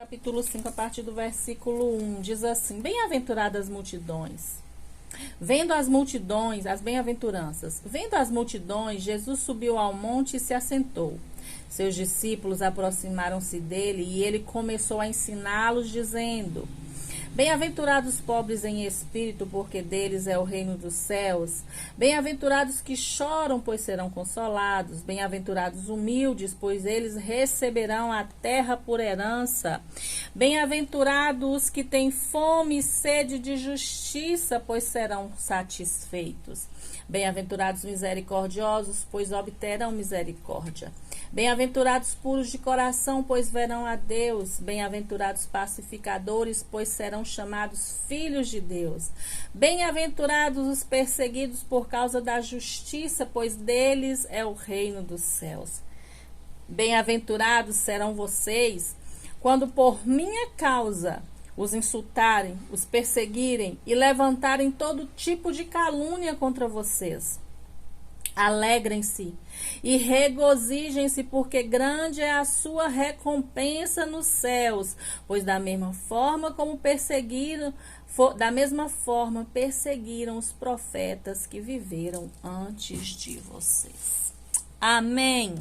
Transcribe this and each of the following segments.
Capítulo 5, a partir do versículo 1, diz assim: Bem-aventuradas multidões. Vendo as multidões, as bem-aventuranças. Vendo as multidões, Jesus subiu ao monte e se assentou. Seus discípulos aproximaram-se dele e ele começou a ensiná-los, dizendo: Bem-aventurados os pobres em espírito, porque deles é o reino dos céus. Bem-aventurados que choram, pois serão consolados. Bem-aventurados humildes, pois eles receberão a terra por herança. Bem-aventurados os que têm fome e sede de justiça, pois serão satisfeitos. Bem-aventurados misericordiosos, pois obterão misericórdia. Bem-aventurados puros de coração, pois verão a Deus. Bem-aventurados pacificadores, pois serão chamados filhos de Deus. Bem-aventurados os perseguidos por causa da justiça, pois deles é o reino dos céus. Bem-aventurados serão vocês, quando por minha causa os insultarem, os perseguirem e levantarem todo tipo de calúnia contra vocês. Alegrem-se e regozijem-se, porque grande é a sua recompensa nos céus, pois da mesma forma perseguiram os profetas que viveram antes de vocês. Amém.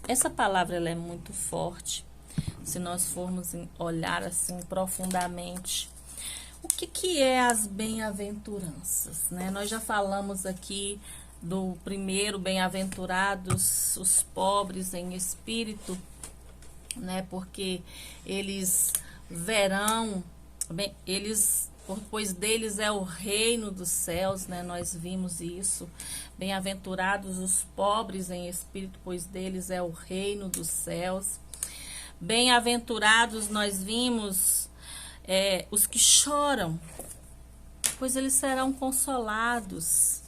Essa palavra ela é muito forte. Se nós formos olhar assim profundamente, o que é as bem-aventuranças, né? Nós já falamos aqui do primeiro, bem-aventurados os pobres em espírito, né? Porque eles verão, pois deles é o reino dos céus, né? Nós vimos isso. Bem-aventurados os pobres em espírito, pois deles é o reino dos céus. Bem-aventurados nós vimos os que choram, pois eles serão consolados.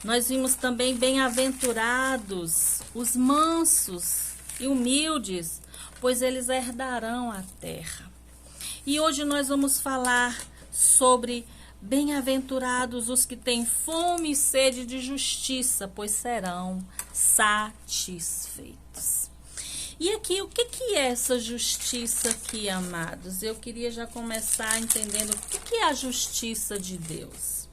Nós vimos também bem-aventurados os mansos e humildes, pois eles herdarão a terra. E hoje nós vamos falar sobre bem-aventurados os que têm fome e sede de justiça, pois serão satisfeitos. E aqui, o que é essa justiça aqui, amados? Eu queria já começar entendendo o que é a justiça de Deus.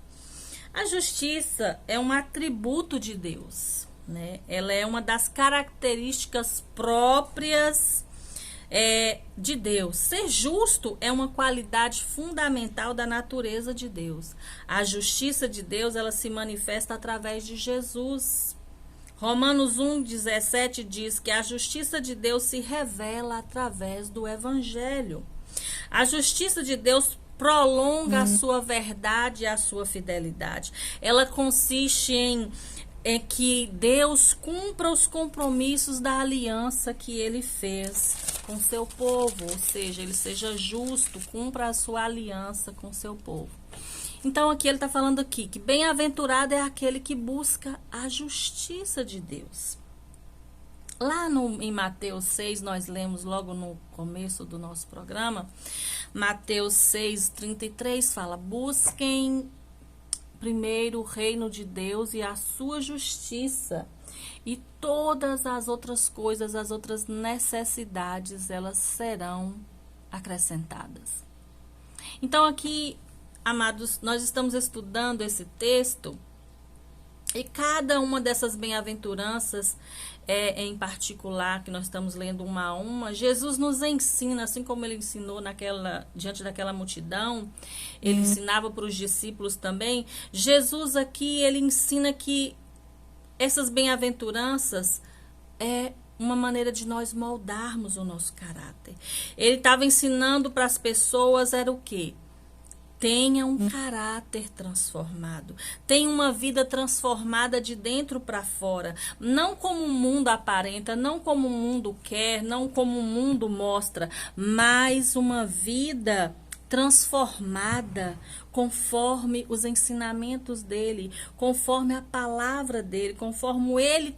A justiça é um atributo de Deus, né? Ela é uma das características próprias de Deus. Ser justo é uma qualidade fundamental da natureza de Deus. A justiça de Deus, ela se manifesta através de Jesus. Romanos 1,17 diz que a justiça de Deus se revela através do Evangelho. A justiça de Deus prolonga a sua verdade e a sua fidelidade. Ela consiste em que Deus cumpra os compromissos da aliança que ele fez com seu povo, ou seja, ele seja justo, cumpra a sua aliança com seu povo. Então aqui ele está falando aqui que bem-aventurado é aquele que busca a justiça de Deus. Lá em Mateus 6, nós lemos logo no começo do nosso programa, Mateus 6:33 fala: busquem primeiro o reino de Deus e a sua justiça, e todas as outras coisas, as outras necessidades, elas serão acrescentadas. Então aqui, amados, nós estamos estudando esse texto e cada uma dessas bem-aventuranças, em particular, que nós estamos lendo uma a uma, Jesus nos ensina, assim como ele ensinou diante daquela multidão, ele ensinava para os discípulos também. Jesus aqui, ele ensina que essas bem-aventuranças é uma maneira de nós moldarmos o nosso caráter. Ele estava ensinando para as pessoas, era o quê? Tenha um caráter transformado. Tenha uma vida transformada de dentro para fora. Não como o mundo aparenta, não como o mundo quer, não como o mundo mostra, mas uma vida transformada conforme os ensinamentos dele, conforme a palavra dele, conforme ele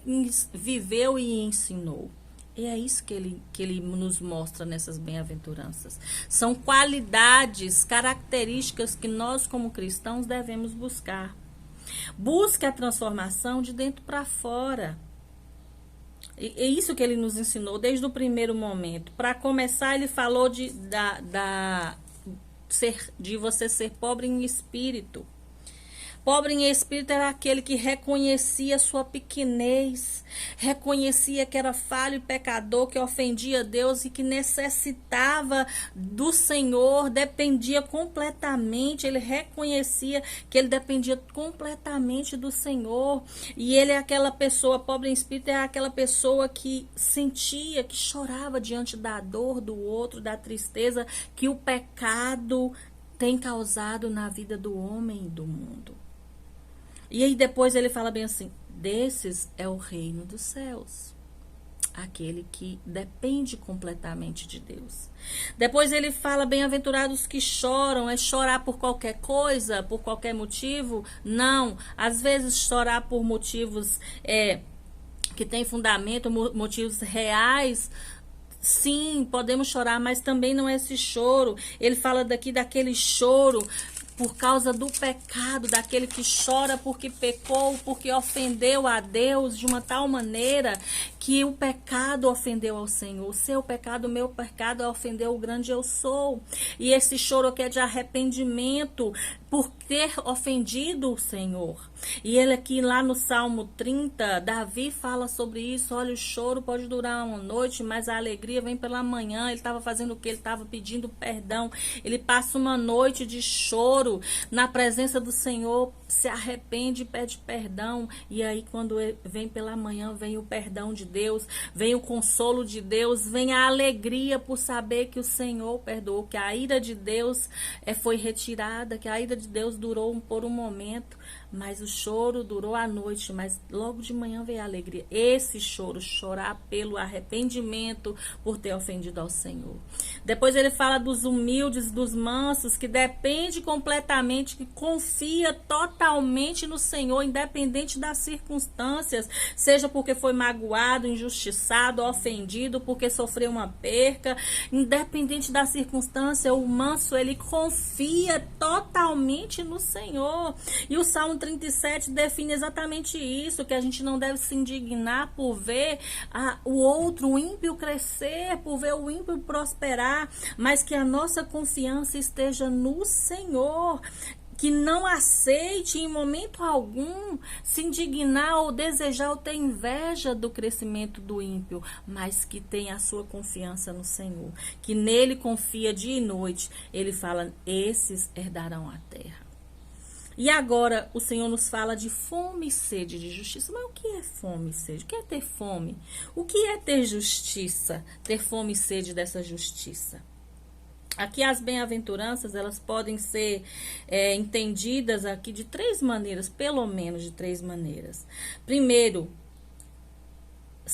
viveu e ensinou. E é isso que ele nos mostra nessas bem-aventuranças. São qualidades, características que nós, como cristãos, devemos buscar. Busque a transformação de dentro para fora. É isso que ele nos ensinou desde o primeiro momento. Para começar, ele falou de você ser pobre em espírito. Pobre em espírito era aquele que reconhecia sua pequenez, reconhecia que era falho e pecador, que ofendia Deus e que necessitava do Senhor, dependia completamente, ele reconhecia que ele dependia completamente do Senhor. E ele é aquela pessoa, pobre em espírito, é aquela pessoa que sentia, que chorava diante da dor do outro, da tristeza que o pecado tem causado na vida do homem e do mundo. E aí depois ele fala bem assim, desses é o reino dos céus. Aquele que depende completamente de Deus. Depois ele fala, bem-aventurados que choram, é chorar por qualquer coisa, por qualquer motivo? Não, às vezes chorar por motivos que tem fundamento, motivos reais. Sim, podemos chorar, mas também não é esse choro. Ele fala daqui daquele choro por causa do pecado, daquele que chora porque pecou, porque ofendeu a Deus de uma tal maneira que o pecado ofendeu ao Senhor. O seu pecado, o meu pecado ofendeu o grande eu sou. E esse choro que é de arrependimento por ter ofendido o Senhor. E ele aqui lá no Salmo 30, Davi fala sobre isso. Olha, o choro pode durar uma noite, mas a alegria vem pela manhã. Ele estava fazendo o que? Ele estava pedindo perdão. Ele passa uma noite de choro na presença do Senhor, se arrepende e pede perdão. E aí quando vem pela manhã, vem o perdão de Deus, vem o consolo de Deus, vem a alegria por saber que o Senhor perdoou, que a ira de Deus foi retirada, que a ira de Deus durou por um momento, mas o choro durou a noite, mas logo de manhã veio a alegria. Esse choro, chorar pelo arrependimento por ter ofendido ao Senhor. Depois ele fala dos humildes, dos mansos, que depende completamente, que confia totalmente no Senhor, independente das circunstâncias, seja porque foi magoado, injustiçado, ofendido, porque sofreu uma perca, independente da circunstância, o manso, ele confia totalmente no Senhor. E o Salmo 37 define exatamente isso, que a gente não deve se indignar por ver o outro, o ímpio crescer, por ver o ímpio prosperar, mas que a nossa confiança esteja no Senhor. Que não aceite em momento algum se indignar ou desejar ou ter inveja do crescimento do ímpio, mas que tenha a sua confiança no Senhor, que nele confia dia e noite. Ele fala, esses herdarão a terra. E agora o Senhor nos fala de fome e sede de justiça. Mas o que é fome e sede? O que é ter fome? O que é ter justiça? Ter fome e sede dessa justiça? Aqui as bem-aventuranças, elas podem ser entendidas aqui de três maneiras, pelo menos de três maneiras. Primeiro,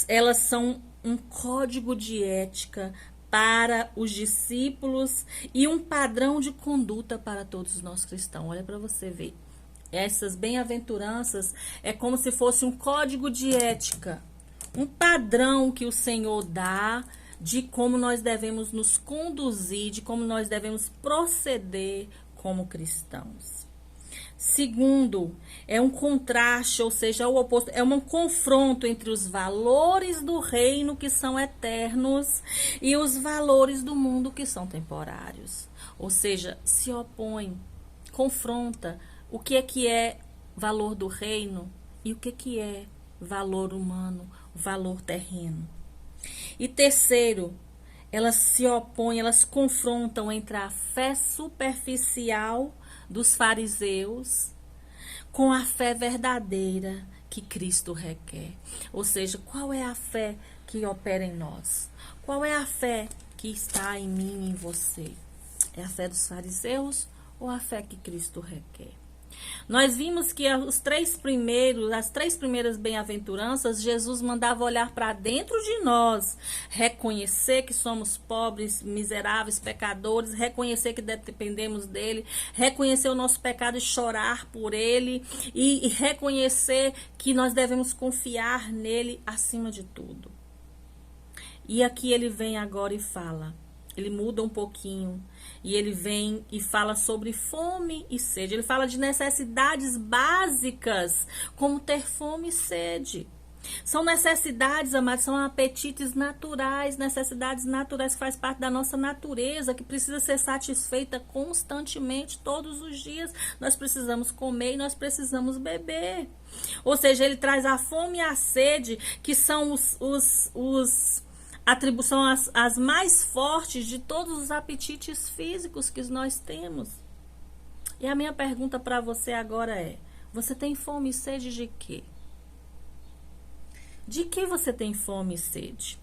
elas são um código de ética para os discípulos e um padrão de conduta para todos nós cristãos. Olha para você ver. Essas bem-aventuranças é como se fosse um código de ética, um padrão que o Senhor dá de como nós devemos nos conduzir, de como nós devemos proceder como cristãos. Segundo, é um contraste, ou seja, o oposto, é um confronto entre os valores do reino que são eternos e os valores do mundo que são temporários. Ou seja, se opõe, confronta o que é valor do reino e o que é valor humano, valor terreno. E terceiro, elas se opõem, elas confrontam entre a fé superficial dos fariseus com a fé verdadeira que Cristo requer. Ou seja, qual é a fé que opera em nós? Qual é a fé que está em mim e em você? É a fé dos fariseus ou a fé que Cristo requer? Nós vimos que as três primeiras bem-aventuranças, Jesus mandava olhar para dentro de nós, reconhecer que somos pobres, miseráveis, pecadores, reconhecer que dependemos dele, reconhecer o nosso pecado e chorar por ele, e reconhecer que nós devemos confiar nele acima de tudo. E aqui ele vem agora e fala, ele muda um pouquinho, e ele vem e fala sobre fome e sede. Ele fala de necessidades básicas, como ter fome e sede. São necessidades, amados, são apetites naturais, necessidades naturais que faz parte da nossa natureza, que precisa ser satisfeita constantemente, todos os dias. Nós precisamos comer e nós precisamos beber. Ou seja, ele traz a fome e a sede, que são atribuição as mais fortes de todos os apetites físicos que nós temos. E a minha pergunta para você agora é: você tem fome e sede de quê? De que você tem fome e sede?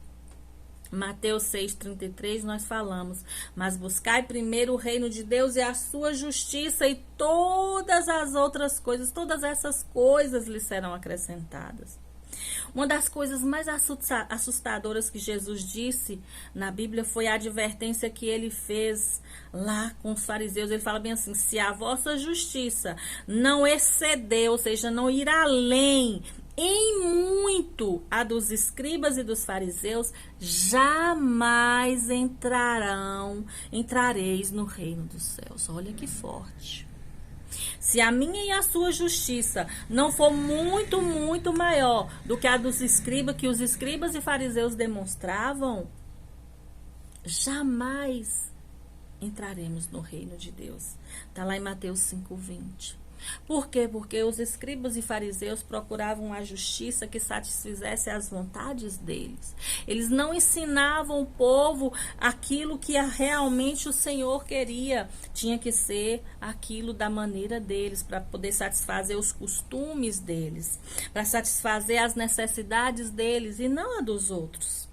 Mateus 6,33 nós falamos: mas buscai primeiro o reino de Deus e a sua justiça, e todas as outras coisas, todas essas coisas lhe serão acrescentadas. Uma das coisas mais assustadoras que Jesus disse na Bíblia foi a advertência que ele fez lá com os fariseus. Ele fala bem assim: se a vossa justiça não exceder, ou seja, não ir além em muito a dos escribas e dos fariseus, jamais entrareis no reino dos céus. Olha que forte. Se a minha e a sua justiça não for muito, muito maior do que a dos escribas, que os escribas e fariseus demonstravam, jamais entraremos no reino de Deus. Está lá em Mateus 5,20. Por quê? Porque os escribas e fariseus procuravam a justiça que satisfizesse as vontades deles. Eles não ensinavam o povo aquilo que realmente o Senhor queria. Tinha que ser aquilo da maneira deles, para poder satisfazer os costumes deles, para satisfazer as necessidades deles e não a dos outros.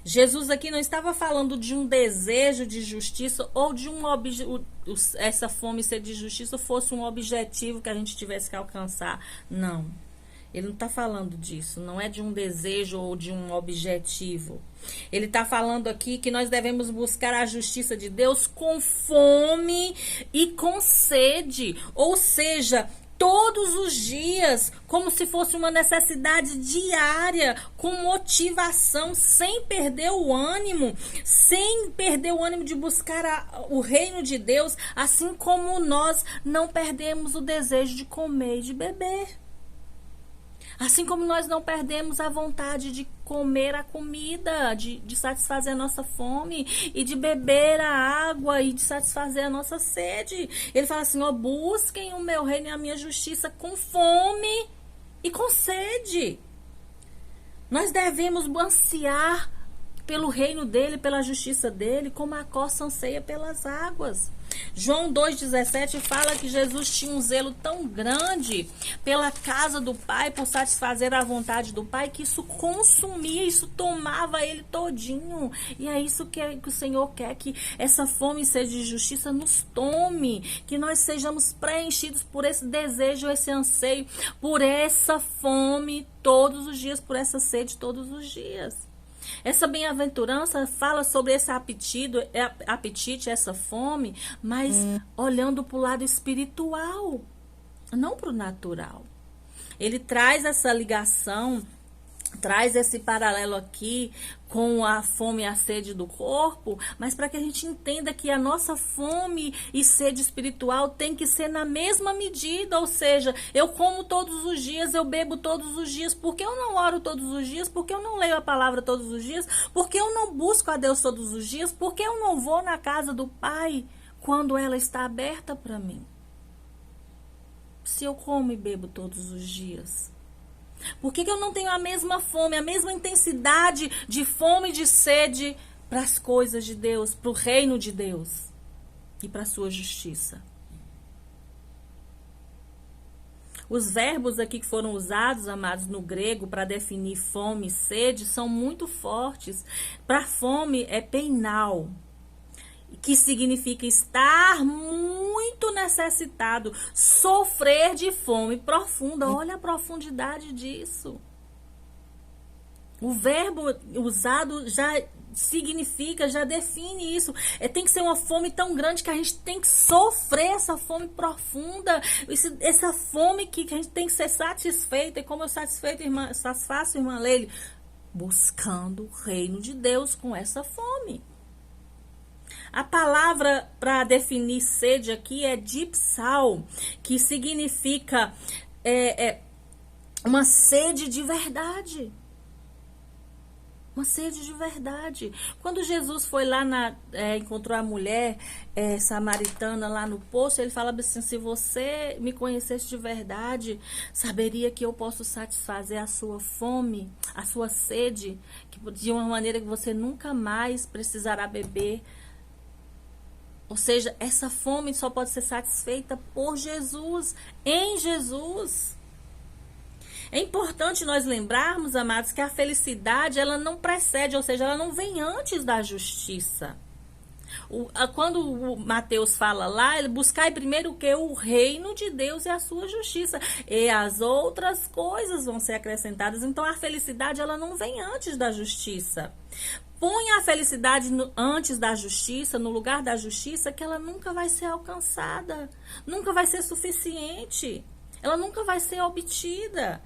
Jesus aqui não estava falando de um desejo de justiça ou de essa fome e sede de justiça fosse um objetivo que a gente tivesse que alcançar. Não. Ele não está falando disso. Não é de um desejo ou de um objetivo. Ele está falando aqui que nós devemos buscar a justiça de Deus com fome e com sede. Ou seja, todos os dias, como se fosse uma necessidade diária, com motivação, sem perder o ânimo de buscar o reino de Deus, assim como nós não perdemos o desejo de comer e de beber. Assim como nós não perdemos a vontade de comer a comida, de satisfazer a nossa fome e de beber a água e de satisfazer a nossa sede. Ele fala assim: ó, busquem o meu reino e a minha justiça com fome e com sede. Nós devemos ansiar pelo reino dele, pela justiça dele, como a corça anseia pelas águas. João 2,17 fala que Jesus tinha um zelo tão grande pela casa do Pai, por satisfazer a vontade do Pai, que isso consumia, isso tomava ele todinho. E é isso que o Senhor quer, que essa fome e sede de justiça nos tome, que nós sejamos preenchidos por esse desejo, esse anseio, por essa fome todos os dias, por essa sede todos os dias. Essa bem-aventurança fala sobre esse apetite, essa fome, mas olhando para o lado espiritual, não para o natural. Ele traz essa ligação, traz esse paralelo aqui com a fome e a sede do corpo, mas para que a gente entenda que a nossa fome e sede espiritual tem que ser na mesma medida, ou seja, eu como todos os dias, eu bebo todos os dias, porque eu não oro todos os dias, porque eu não leio a palavra todos os dias, porque eu não busco a Deus todos os dias, porque eu não vou na casa do Pai quando ela está aberta para mim. Se eu como e bebo todos os dias, por que eu não tenho a mesma fome, a mesma intensidade de fome e de sede para as coisas de Deus, para o reino de Deus e para a sua justiça? Os verbos aqui que foram usados, amados, no grego para definir fome e sede são muito fortes. Para fome é peinal, que significa estar muito necessitado, sofrer de fome profunda. Olha a profundidade disso. O verbo usado já significa, já define isso. Tem que ser uma fome tão grande que a gente tem que sofrer essa fome profunda, essa fome que a gente tem que ser satisfeita. E como eu satisfaço, irmã Leile? Buscando o reino de Deus com essa fome. A palavra para definir sede aqui é dipsal, que significa uma sede de verdade. Uma sede de verdade. Quando Jesus foi lá, encontrou a mulher samaritana lá no poço, ele fala assim, se você me conhecesse de verdade, saberia que eu posso satisfazer a sua fome, a sua sede, de uma maneira que você nunca mais precisará beber. Ou seja, essa fome só pode ser satisfeita por Jesus, em Jesus. É importante nós lembrarmos, amados, que a felicidade, ela não precede, ou seja, ela não vem antes da justiça. Quando o Mateus fala lá, ele buscai primeiro o que? O reino de Deus e a sua justiça. E as outras coisas vão ser acrescentadas. Então, a felicidade, ela não vem antes da justiça. Põe a felicidade antes da justiça, no lugar da justiça, que ela nunca vai ser alcançada. Nunca vai ser suficiente. Ela nunca vai ser obtida.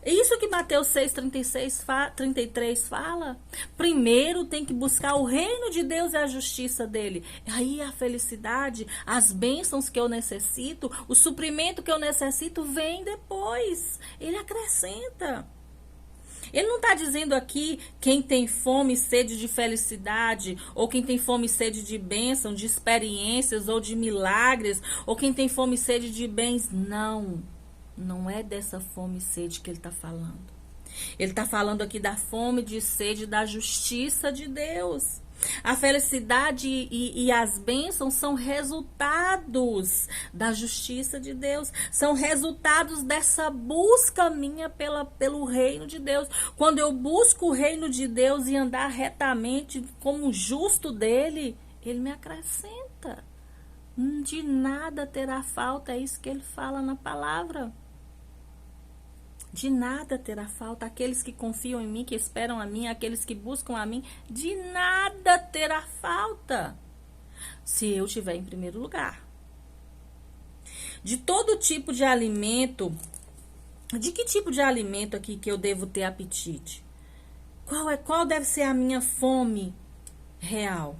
Isso que Mateus 6:33 fala. Primeiro tem que buscar o reino de Deus e a justiça dele. Aí a felicidade, as bênçãos que eu necessito, o suprimento que eu necessito vem depois. Ele acrescenta. Ele não está dizendo aqui quem tem fome e sede de felicidade, ou quem tem fome e sede de bênção, de experiências ou de milagres, ou quem tem fome e sede de bens. Não. Não é dessa fome e sede que ele está falando. Ele está falando aqui da fome e sede da justiça de Deus. A felicidade e as bênçãos são resultados da justiça de Deus. São resultados dessa busca minha pelo reino de Deus. Quando eu busco o reino de Deus e andar retamente como justo dele, ele me acrescenta. De nada terá falta, é isso que ele fala na palavra. De nada terá falta. Aqueles que confiam em mim, que esperam a mim, aqueles que buscam a mim, de nada terá falta, se eu estiver em primeiro lugar. De todo tipo de alimento, de que tipo de alimento aqui que eu devo ter apetite? Qual deve ser a minha fome real,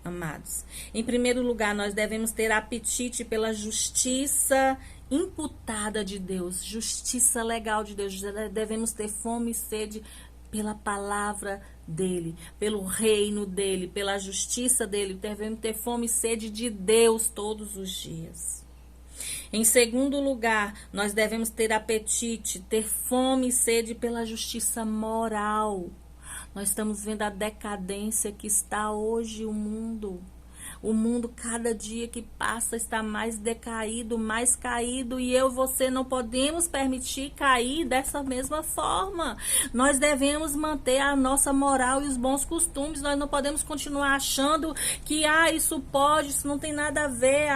amados? Em primeiro lugar, nós devemos ter apetite pela justiça imputada de Deus, justiça legal de Deus. Devemos ter fome e sede pela palavra dele, pelo reino dele, pela justiça dele. Devemos ter fome e sede de Deus todos os dias. Em segundo lugar, nós devemos ter apetite, ter fome e sede pela justiça moral. Nós estamos vendo a decadência que está hoje o mundo. O mundo, cada dia que passa, está mais decaído, mais caído. E eu e você não podemos permitir cair dessa mesma forma. Nós devemos manter a nossa moral e os bons costumes. Nós não podemos continuar achando que isso pode, isso não tem nada a ver.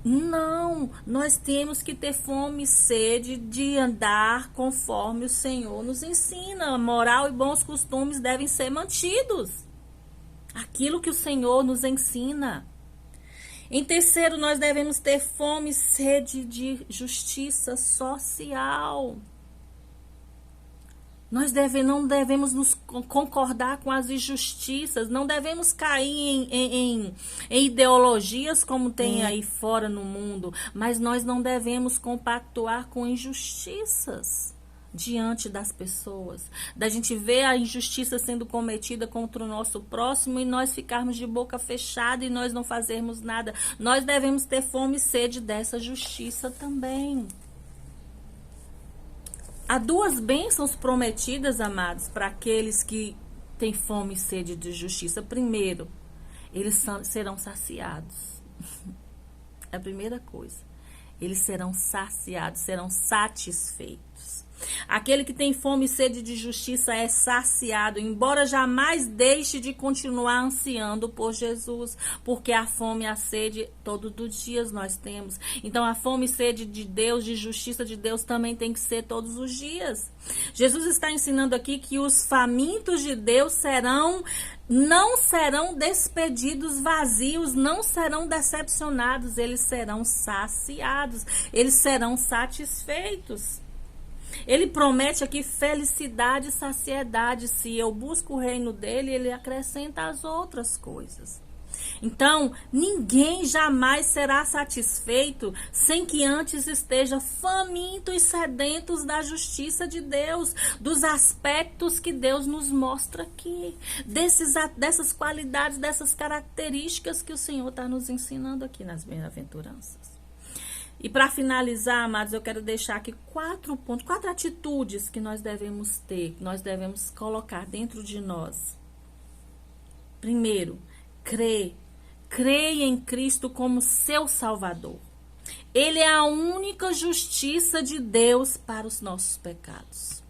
Não, nós temos que ter fome e sede de andar conforme o Senhor nos ensina. Moral e bons costumes devem ser mantidos. Aquilo que o Senhor nos ensina. Em terceiro, nós devemos ter fome e sede de justiça social. Nós não devemos nos concordar com as injustiças, não devemos cair em ideologias como tem aí fora no mundo, mas nós não devemos compactuar com injustiças diante das pessoas, da gente ver a injustiça sendo cometida contra o nosso próximo e nós ficarmos de boca fechada e nós não fazermos nada. Nós devemos ter fome e sede dessa justiça também. Há duas bênçãos prometidas, amados, para aqueles que têm fome e sede de justiça. Primeiro, eles serão saciados. É a primeira coisa. Eles serão saciados, serão satisfeitos. Aquele que tem fome e sede de justiça é saciado, embora jamais deixe de continuar ansiando por Jesus, porque a fome e a sede todos os dias nós temos. Então a fome e sede de Deus, de justiça de Deus também tem que ser todos os dias. Jesus está ensinando aqui que os famintos de Deus não serão despedidos vazios, não serão decepcionados, eles serão saciados, eles serão satisfeitos. Ele promete aqui felicidade e saciedade. Se eu busco o reino dele, ele acrescenta as outras coisas. Então, ninguém jamais será satisfeito sem que antes esteja faminto e sedentos da justiça de Deus, dos aspectos que Deus nos mostra aqui, dessas qualidades, dessas características que o Senhor está nos ensinando aqui nas bem-aventuranças. E para finalizar, amados, eu quero deixar aqui 4 pontos, 4 atitudes que nós devemos ter, que nós devemos colocar dentro de nós. Primeiro, creia em Cristo como seu Salvador. Ele é a única justiça de Deus para os nossos pecados.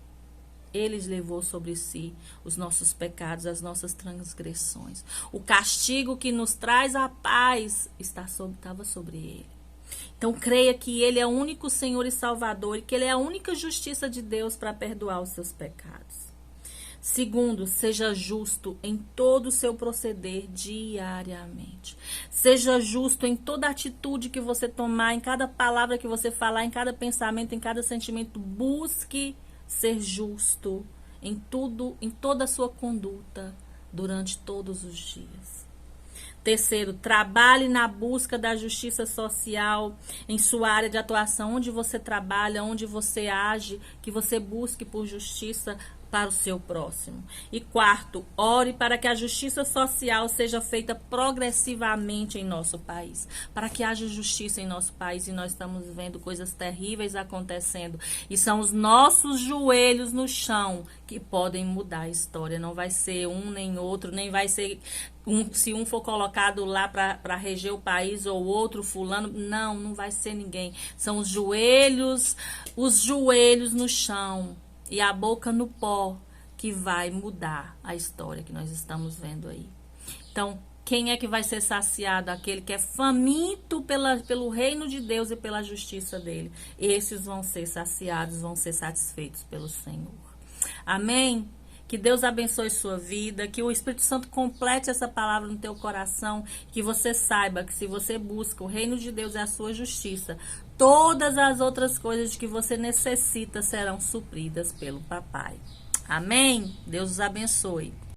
Ele levou sobre si os nossos pecados, as nossas transgressões. O castigo que nos traz a paz estava sobre ele. Então, creia que ele é o único Senhor e Salvador e que ele é a única justiça de Deus para perdoar os seus pecados. Segundo, seja justo em todo o seu proceder diariamente. Seja justo em toda atitude que você tomar, em cada palavra que você falar, em cada pensamento, em cada sentimento. Busque ser justo em tudo, em toda a sua conduta durante todos os dias. Terceiro, trabalhe na busca da justiça social em sua área de atuação, onde você trabalha, onde você age, que você busque por justiça para o seu próximo. E quarto, ore para que a justiça social seja feita progressivamente em nosso país, para que haja justiça em nosso país. E nós estamos vendo coisas terríveis acontecendo, e são os nossos joelhos no chão que podem mudar a história. Não vai ser um nem outro, nem vai ser se um for colocado lá para reger o país ou outro fulano, não vai ser ninguém. São os joelhos no chão e a boca no pó que vai mudar a história que nós estamos vendo aí. Então, quem é que vai ser saciado? Aquele que é faminto pelo reino de Deus e pela justiça dele. Esses vão ser saciados, vão ser satisfeitos pelo Senhor. Amém? Que Deus abençoe sua vida, que o Espírito Santo complete essa palavra no teu coração, que você saiba que se você busca o reino de Deus e a sua justiça, todas as outras coisas que você necessita serão supridas pelo Papai. Amém? Deus os abençoe.